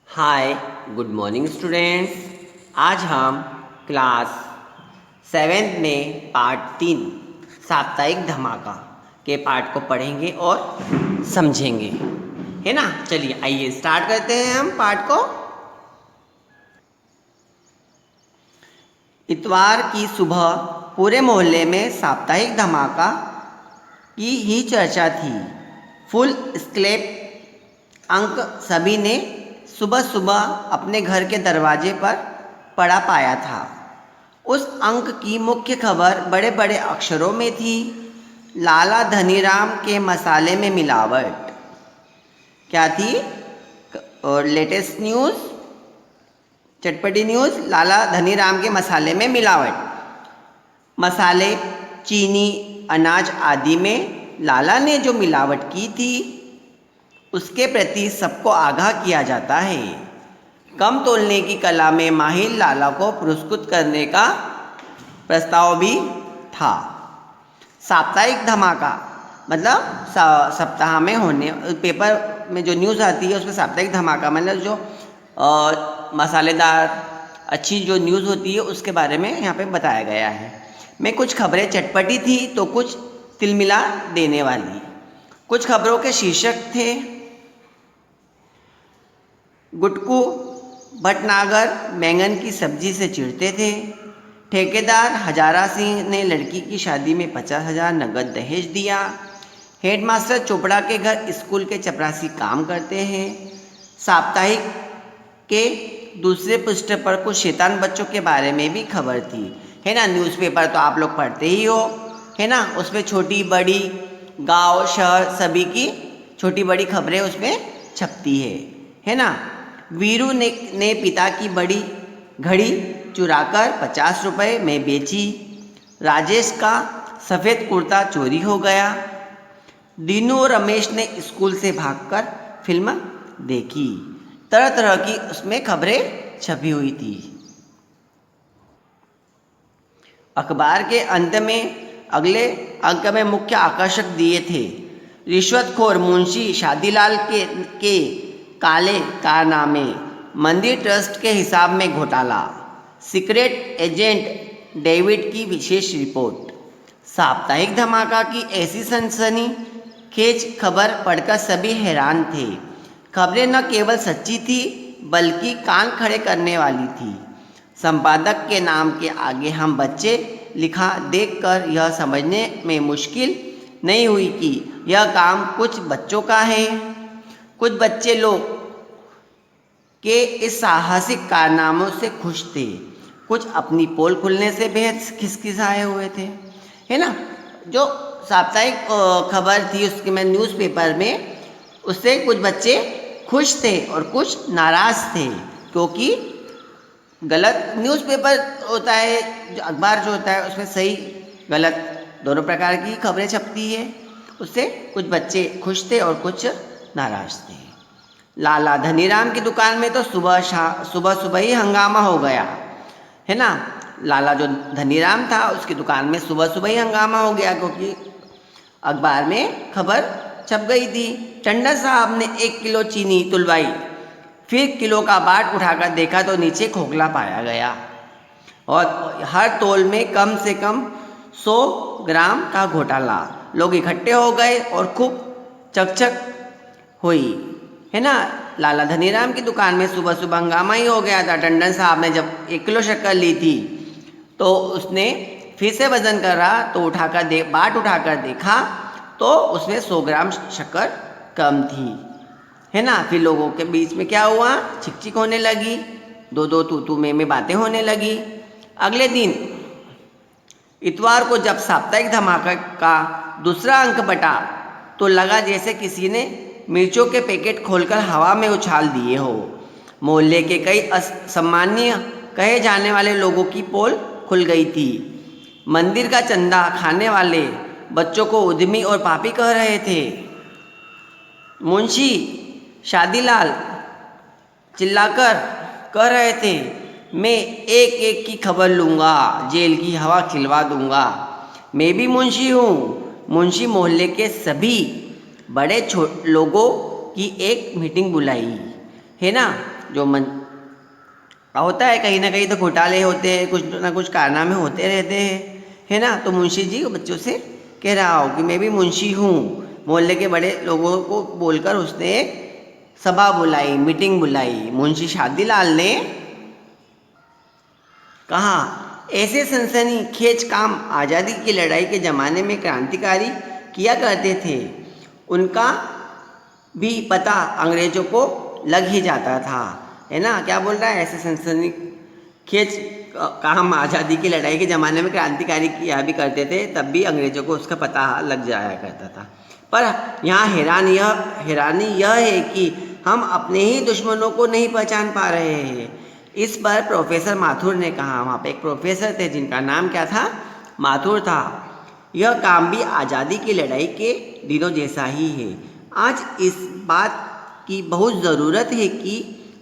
हाय, good morning students. आज हम class 7 में पार्ट 3 साप्ताहिक धमाका के पार्ट को पढ़ेंगे और समझेंगे, है ना। चलिए आइए स्टार्ट करते हैं हम पार्ट को। इतवार की सुबह पूरे मोहल्ले में साप्ताहिक धमाका की ही चर्चा थी। फुल स्केप अंक सभी ने सुबह सुबह अपने घर के दरवाजे पर पड़ा पाया था। उस अंक की मुख्य खबर बड़े बड़े अक्षरों में थी, लाला धनीराम के मसाले में मिलावट। क्या थी? और लेटेस्ट न्यूज़, चटपटी न्यूज़, लाला धनीराम के मसाले में मिलावट। मसाले, चीनी, अनाज आदि में लाला ने जो मिलावट की थी उसके प्रति सबको आगाह किया जाता है। कम तोलने की कला में माहिर लाला को पुरस्कृत करने का प्रस्ताव भी था। साप्ताहिक धमाका मतलब सप्ताह में होने, पेपर में जो न्यूज़ आती है उसमें साप्ताहिक धमाका मतलब जो मसालेदार अच्छी जो न्यूज़ होती है उसके बारे में यहाँ पे बताया गया है। में कुछ खबरें चटपटी थी तो कुछ तिलमिला देने वाली। कुछ खबरों के शीर्षक थे, गुटकू भटनागर बैंगन की सब्जी से चिढ़ते थे, ठेकेदार हजारा सिंह ने लड़की की शादी में 50,000 नगद दहेज दिया, हेडमास्टर चोपड़ा के घर स्कूल के चपरासी काम करते हैं। साप्ताहिक के दूसरे पृष्ठ पर कुछ शैतान बच्चों के बारे में भी खबर थी, है ना। न्यूज़पेपर तो आप लोग पढ़ते ही हो, है ना। उसमें छोटी बड़ी गांव शहर सभी की छोटी बड़ी खबरें उसमें छपती है ना। वीरू ने पिता की बड़ी घड़ी चुराकर 50 रुपये में बेची। राजेश का सफ़ेद कुर्ता चोरी हो गया। दीनू और रमेश ने स्कूल से भागकर फिल्म देखी। तरह तरह की उसमें खबरें छपी हुई थी। अखबार के अंत में अगले अंक में मुख्य आकर्षक दिए थे, रिश्वतखोर मुंशी शादीलाल के काले कारनामे, मंदिर ट्रस्ट के हिसाब में घोटाला, सीक्रेट एजेंट डेविड की विशेष रिपोर्ट। साप्ताहिक धमाका की ऐसी सनसनीखेज खबर पढ़कर सभी हैरान थे। खबरें न केवल सच्ची थी बल्कि कान खड़े करने वाली थी। संपादक के नाम के आगे हम बच्चे लिखा देखकर यह समझने में मुश्किल नहीं हुई कि यह काम कुछ बच्चों का है। कुछ बच्चे लोग के इस साहसिक कारनामों से खुश थे, कुछ अपनी पोल खुलने से बेहद खिसखिसाए हुए थे, है ना। जो साप्ताहिक खबर थी उसके में न्यूज़पेपर में, उससे कुछ बच्चे खुश थे और कुछ नाराज़ थे, क्योंकि गलत न्यूज़पेपर होता है, जो अखबार जो होता है उसमें सही गलत दोनों प्रकार की खबरें छपती है। उससे कुछ बच्चे खुश थे और कुछ नाराज़ थे। लाला धनीराम की दुकान में तो सुबह सुबह ही हंगामा हो गया, है ना। लाला जो धनीराम था उसकी दुकान में सुबह ही हंगामा हो गया, क्योंकि अखबार में खबर छप गई थी। टंडन साहब ने 1 किलो चीनी तुलवाई, फिर किलो का बाट उठाकर देखा तो नीचे खोखला पाया गया और हर तोल में कम से कम 100 ग्राम का घोटाला। लोग इकट्ठे हो गए और खूब चकचक हुई, है ना। लाला धनीराम की दुकान में सुबह सुबह हंगामा ही हो गया था। टंडन साहब ने जब 1 किलो शक्कर ली थी तो उसने फिर से वजन करा तो बाट उठाकर देखा तो उसमें 100 ग्राम शक्कर कम थी, है ना। फिर लोगों के बीच में क्या हुआ, चिक होने लगी, दो तू में बातें होने लगी। अगले दिन इतवार को जब साप्ताहिक धमाका का दूसरा अंक बटा तो लगा जैसे किसी ने मिर्चों के पैकेट खोलकर हवा में उछाल दिए हो। मोहल्ले के कई असम्मानीय कहे जाने वाले लोगों की पोल खुल गई थी। मंदिर का चंदा खाने वाले बच्चों को उद्यमी और पापी कह रहे थे। मुंशी शादीलाल चिल्लाकर कह रहे थे, मैं एक एक की खबर लूँगा, जेल की हवा खिलवा दूँगा। मैं भी मुंशी हूँ। मुंशी मोहल्ले के सभी बड़े लोगों की एक मीटिंग बुलाई, है ना। जो मन होता है, कहीं ना कहीं तो घोटाले होते हैं, कुछ ना कुछ कारनामे होते रहते हैं, है ना। तो मुंशी जी बच्चों से कह रहा हो कि मैं भी मुंशी हूँ। मोहल्ले के बड़े लोगों को बोलकर उसने एक सभा बुलाई, मीटिंग बुलाई। मुंशी शादीलाल ने कहा, ऐसे सनसनीखेज काम आज़ादी की लड़ाई के ज़माने में क्रांतिकारी किया करते थे, उनका भी पता अंग्रेज़ों को लग ही जाता था, है ना। क्या बोल रहा है, ऐसे सनसनीखेज काम आज़ादी की लड़ाई के ज़माने में क्रांतिकारी किया भी करते थे, तब भी अंग्रेज़ों को उसका पता लग जाया करता था। पर यहाँ हैरानी यह है कि हम अपने ही दुश्मनों को नहीं पहचान पा रहे हैं। इस पर प्रोफेसर माथुर ने कहा, वहाँ पे एक प्रोफेसर थे जिनका नाम क्या था, माथुर था। यह काम भी आज़ादी की लड़ाई के दिनों जैसा ही है। आज इस बात की बहुत ज़रूरत है कि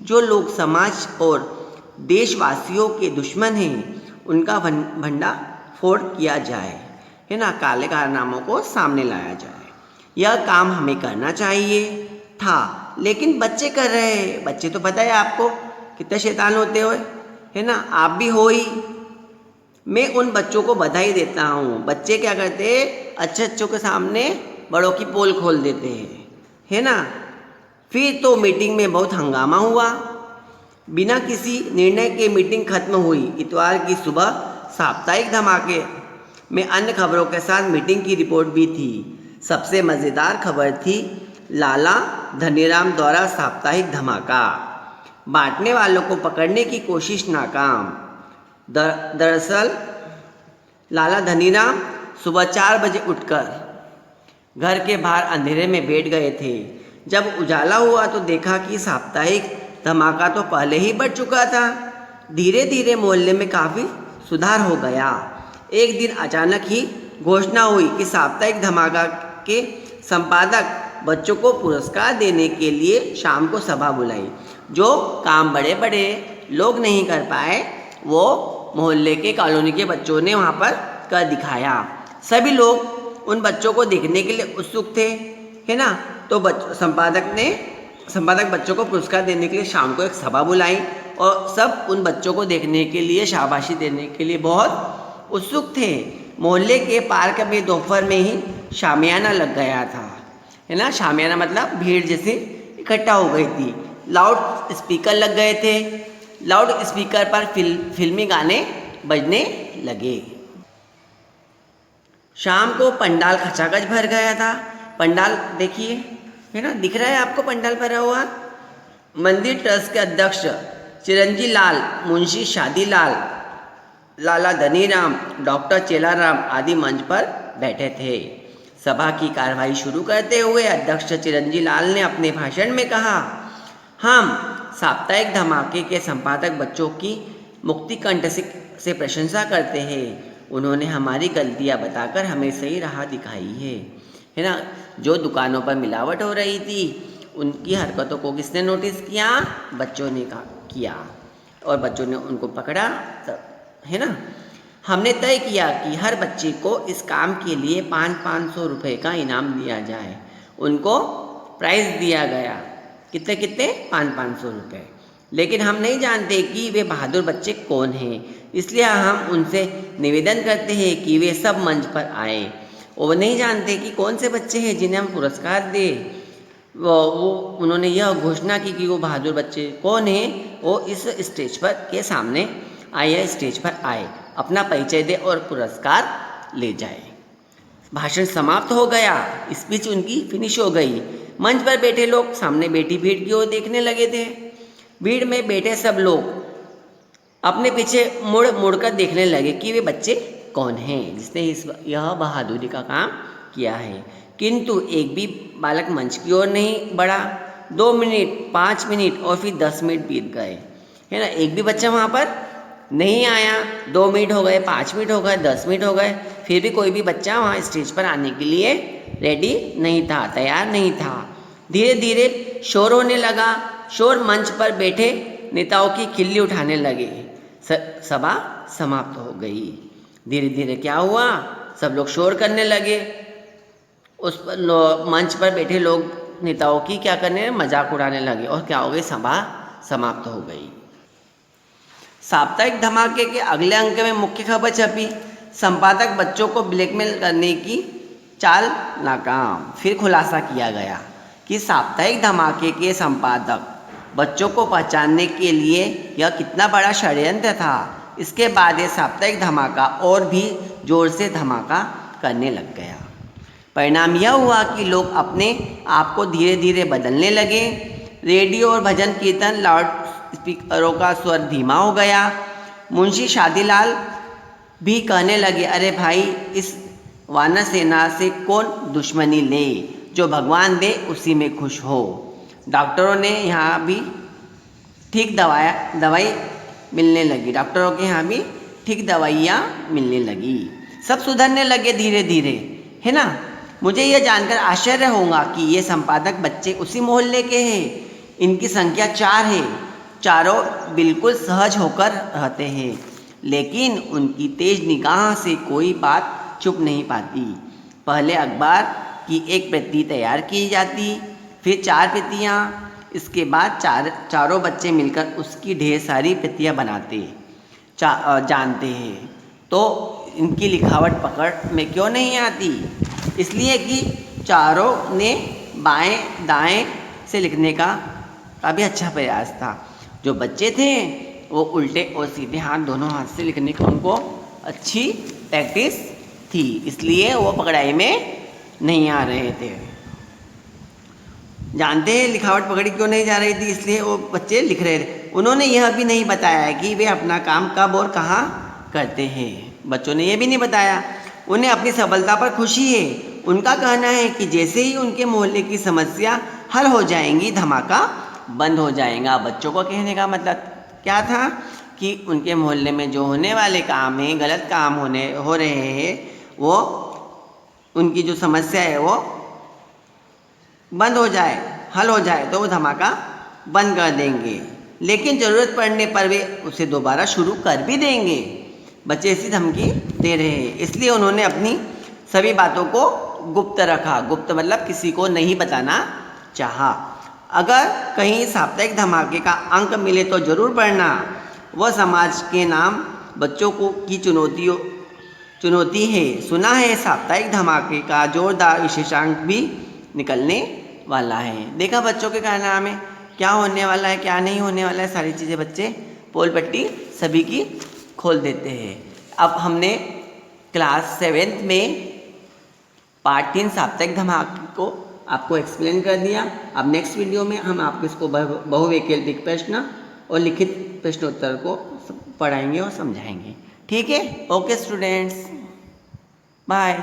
जो लोग समाज और देशवासियों के दुश्मन हैं, उनका भंडा फोड़ किया जाए, है ना। काले कारनामों को सामने लाया जाए। यह काम हमें करना चाहिए था, लेकिन बच्चे कर रहे हैं। बच्चे तो पता है आपको कितने शैतान होते हो, है ना। आप भी हो ही। मैं उन बच्चों को बधाई देता हूँ। बच्चे क्या करते हैं, अच्छों के सामने बड़ों की पोल खोल देते हैं, है ना। फिर तो मीटिंग में बहुत हंगामा हुआ। बिना किसी निर्णय के मीटिंग खत्म हुई। इतवार की सुबह साप्ताहिक धमाके में अन्य खबरों के साथ मीटिंग की रिपोर्ट भी थी। सबसे मज़ेदार खबर थी लाला धनीराम द्वारा साप्ताहिक धमाका, बांटने वालों को पकड़ने की कोशिश नाकाम। दरअसल लाला धनीराम सुबह 4 बजे उठकर घर के बाहर अंधेरे में बैठ गए थे। जब उजाला हुआ तो देखा कि साप्ताहिक धमाका तो पहले ही बढ़ चुका था। धीरे धीरे मोहल्ले में काफ़ी सुधार हो गया। एक दिन अचानक ही घोषणा हुई कि साप्ताहिक धमाका के संपादक बच्चों को पुरस्कार देने के लिए शाम को सभा बुलाई। जो काम बड़े बड़े लोग नहीं कर पाए, वो मोहल्ले के कॉलोनी के बच्चों ने वहाँ पर कर दिखाया। सभी लोग उन बच्चों को देखने के लिए उत्सुक थे, है ना। तो संपादक बच्चों को पुरस्कार देने के लिए शाम को एक सभा बुलाई और सब उन बच्चों को देखने के लिए, शाबाशी देने के लिए बहुत उत्सुक थे। मोहल्ले के पार्क में दोपहर में ही शामियाना लग गया था, है ना। शामियाना मतलब भीड़ जैसे इकट्ठा हो गई थी। लाउड स्पीकर लग गए थे। लाउड स्पीकर पर फिल्मी गाने बजने लगे। शाम को पंडाल खचाखच भर गया था। पंडाल देखिए, है ना, दिख रहा है आपको पंडाल भरा हुआ। मंदिर ट्रस्ट के अध्यक्ष चिरंजी लाल, मुंशी शादीलाल, लाला धनीराम, डॉक्टर चेलाराम आदि मंच पर बैठे थे। सभा की कार्रवाई शुरू करते हुए अध्यक्ष चिरंजी लाल ने अपने भाषण में कहा, हम साप्ताहिक धमाके के संपादक बच्चों की मुक्तिकंठ से प्रशंसा करते हैं। उन्होंने हमारी गलतियां बताकर हमें सही राह दिखाई है ना। जो दुकानों पर मिलावट हो रही थी, उनकी हरकतों को किसने नोटिस किया, बच्चों ने किया और बच्चों ने उनको पकड़ा, है ना। हमने तय किया कि हर बच्चे को इस काम के लिए 500 रुपये का इनाम दिया जाए। उनको प्राइज़ दिया गया, कितने 500 रुपये। लेकिन हम नहीं जानते कि वे बहादुर बच्चे कौन हैं, इसलिए हम उनसे निवेदन करते हैं कि वे सब मंच पर आए। वो नहीं जानते कि कौन से बच्चे हैं जिन्हें हम पुरस्कार दें। वो उन्होंने यह घोषणा की कि वो बहादुर बच्चे कौन हैं, वो इस स्टेज पर के सामने आए, स्टेज पर आए, अपना परिचय दे और पुरस्कार ले जाए। भाषण समाप्त हो गया। स्पीच उनकी फिनिश हो गई। मंच पर बैठे लोग सामने बैठी भीड़ की ओर देखने लगे थे। भीड़ में बैठे सब लोग अपने पीछे मुड़ मुड़कर देखने लगे कि वे बच्चे कौन हैं जिसने यह बहादुरी का काम किया है। किंतु एक भी बालक मंच की ओर नहीं बढ़ा। 2 मिनट, 5 मिनट और फिर 10 मिनट बीत गए, है ना। एक भी बच्चा वहाँ पर नहीं आया। 2 मिनट हो गए, 5 मिनट हो गए, 10 मिनट हो गए, फिर भी कोई भी बच्चा वहाँ स्टेज पर आने के लिए रेडी नहीं था, तैयार नहीं था। धीरे धीरे शोर होने लगा। शोर मंच पर बैठे नेताओं की खिल्ली उठाने लगे। सभा समाप्त हो गई। धीरे धीरे क्या हुआ, सब लोग शोर करने लगे। उस पर मंच पर बैठे लोग नेताओं की क्या करने, मजाक उड़ाने लगे और क्या हो गई, सभा समाप्त हो गई। साप्ताहिक धमाके के अगले अंक में मुख्य खबर छपी, संपादक बच्चों को ब्लैकमेल करने की चाल नाकाम। फिर खुलासा किया गया कि साप्ताहिक धमाके के संपादक बच्चों को पहचानने के लिए यह कितना बड़ा षड्यंत्र था। इसके बाद ये साप्ताहिक धमाका और भी जोर से धमाका करने लग गया। परिणाम यह हुआ कि लोग अपने आप को धीरे धीरे बदलने लगे। रेडियो और भजन कीर्तन लाउड स्पीकरों का स्वर धीमा हो गया। मुंशी शादीलाल भी कहने लगे, अरे भाई, इस वानर सेना से कौन दुश्मनी ले, जो भगवान दे उसी में खुश हो। डॉक्टरों ने यहाँ भी ठीक दवाई मिलने लगी। डॉक्टरों के यहाँ भी ठीक दवाइयाँ मिलने लगी। सब सुधरने लगे धीरे धीरे, है ना। मुझे यह जानकर आश्चर्य होगा कि ये संपादक बच्चे उसी मोहल्ले के हैं। इनकी संख्या 4 है। चारों बिल्कुल सहज होकर रहते हैं, लेकिन उनकी तेज निगाह से कोई बात छुप नहीं पाती। पहले अखबार की एक प्रति तैयार की जाती, फिर 4 प्रतियाँ, इसके बाद चारों बच्चे मिलकर उसकी ढेर सारी प्रतियाँ बनाते जानते हैं। तो इनकी लिखावट पकड़ में क्यों नहीं आती? इसलिए कि चारों ने बाएं दाएं से लिखने का भी अच्छा प्रयास था। जो बच्चे थे वो उल्टे और सीधे हाथ, दोनों हाथ से लिखने का उनको अच्छी प्रैक्टिस थी, इसलिए वो पकड़ाई में नहीं आ रहे थे। जानते हैं लिखावट पकड़ी क्यों नहीं जा रही थी? इसलिए वो बच्चे लिख रहे थे। उन्होंने यह भी नहीं बताया कि वे अपना काम कब और कहाँ करते हैं। बच्चों ने यह भी नहीं बताया। उन्हें अपनी सफलता पर खुशी है। उनका कहना है कि जैसे ही उनके मोहल्ले की समस्या हल हो जाएंगी, धमाका बंद हो जाएगा। बच्चों को कहने का मतलब क्या था कि उनके मोहल्ले में जो होने वाले काम हैं, गलत काम हो रहे हैं, वो उनकी जो समस्या है वो बंद हो जाए, हल हो जाए तो वो धमाका बंद कर देंगे। लेकिन ज़रूरत पड़ने पर वे उसे दोबारा शुरू कर भी देंगे। बच्चे ऐसी धमकी दे रहे हैं, इसलिए उन्होंने अपनी सभी बातों को गुप्त रखा। गुप्त मतलब किसी को नहीं बताना चाहा। अगर कहीं साप्ताहिक धमाके का अंक मिले तो ज़रूर पढ़ना। वह समाज के नाम बच्चों को की चुनौती है। सुना है साप्ताहिक धमाके का जोरदार विशेषांक भी निकलने वाला है। देखा बच्चों के कहना में क्या होने वाला है, क्या नहीं होने वाला है, सारी चीज़ें बच्चे पोल पट्टी सभी की खोल देते हैं। अब हमने क्लास 7th में पार्ट 3 साप्ताहिक धमाके को आपको एक्सप्लेन कर दिया। अब नेक्स्ट वीडियो में हम आपको इसको बहुवैकल्पिक प्रश्न और लिखित प्रश्नोत्तर को पढ़ाएंगे और समझाएंगे। ठीक है? Okay students, bye.